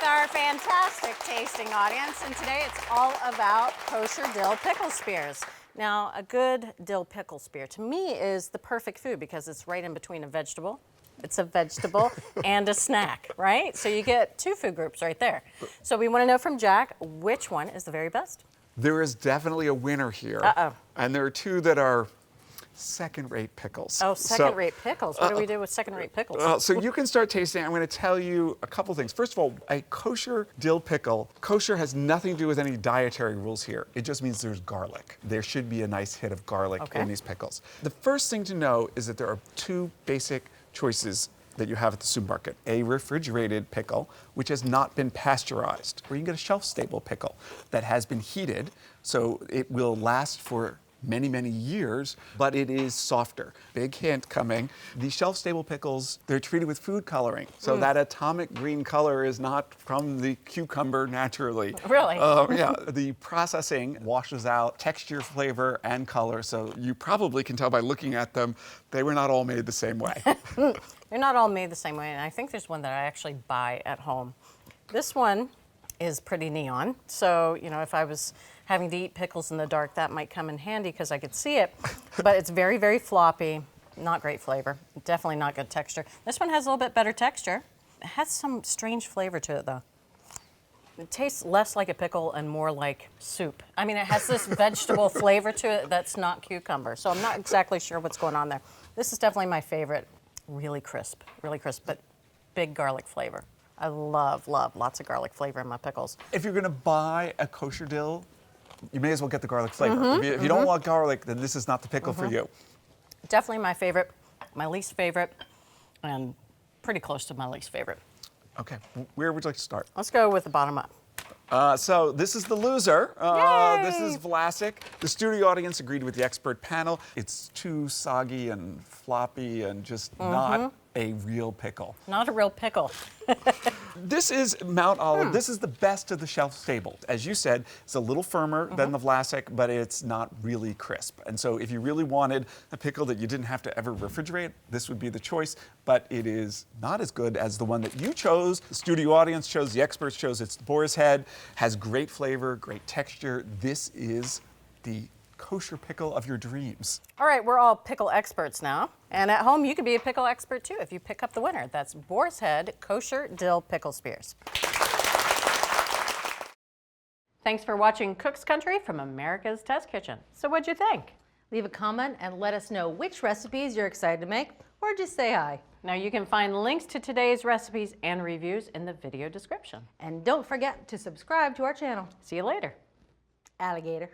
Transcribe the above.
our fantastic tasting audience, and today it's all about kosher dill pickle spears. Now, a good dill pickle spear to me is the perfect food because it's right in between a vegetable. It's a vegetable and a snack, right? So you get two food groups right there. So we want to know from Jack, which one is the very best? There is definitely a winner here. Uh-oh. And there are two that are second-rate pickles. Oh, second-rate pickles. What do we do with second-rate pickles? So you can start tasting. I'm going to tell you a couple things. First of all, a kosher dill pickle. Kosher has nothing to do with any dietary rules here. It just means there's garlic. There should be a nice hit of garlic in these pickles. The first thing to know is that there are two basic choices that you have at the supermarket. A refrigerated pickle, which has not been pasteurized, or you can get a shelf-stable pickle that has been heated, so it will last for many, many years, but it is softer. Big hint coming. These shelf-stable pickles, they're treated with food coloring. So that atomic green color is not from the cucumber naturally. Really? Yeah, the processing washes out texture, flavor, and color. So you probably can tell by looking at them, they were not all made the same way. They're not all made the same way, and I think there's one that I actually buy at home. This one is pretty neon, so, you know, if I was having to eat pickles in the dark, that might come in handy because I could see it, but it's very, very floppy, not great flavor, definitely not good texture. This one has a little bit better texture. It has some strange flavor to it, though. It tastes less like a pickle and more like soup. I mean, it has this vegetable flavor to it that's not cucumber, so I'm not exactly sure what's going on there. This is definitely my favorite. Really crisp, but big garlic flavor. I love lots of garlic flavor in my pickles. If you're gonna buy a kosher dill, you may as well get the garlic flavor. If you don't want garlic, then this is not the pickle for you. Definitely my favorite, my least favorite, and pretty close to my least favorite. Okay, where would you like to start? Let's go with the bottom up. So this is the loser. Yay! This is Vlasic. The studio audience agreed with the expert panel. It's too soggy and floppy and just not a real pickle. Not a real pickle. This is Mount Olive. This is the best of the shelf stable. As you said, it's a little firmer than the Vlasic, but it's not really crisp. And so if you really wanted a pickle that you didn't have to ever refrigerate, this would be the choice, but it is not as good as the one that you chose. The studio audience chose, the experts chose. It's Boar's Head, has great flavor, great texture. This is the kosher pickle of your dreams. All right, we're all pickle experts now. And at home, you could be a pickle expert too if you pick up the winner. That's Boar's Head Kosher Dill Pickle Spears. Thanks for watching Cook's Country from America's Test Kitchen. So what'd you think? Leave a comment and let us know which recipes you're excited to make, or just say hi. Now you can find links to today's recipes and reviews in the video description. And don't forget to subscribe to our channel. See you later. Alligator.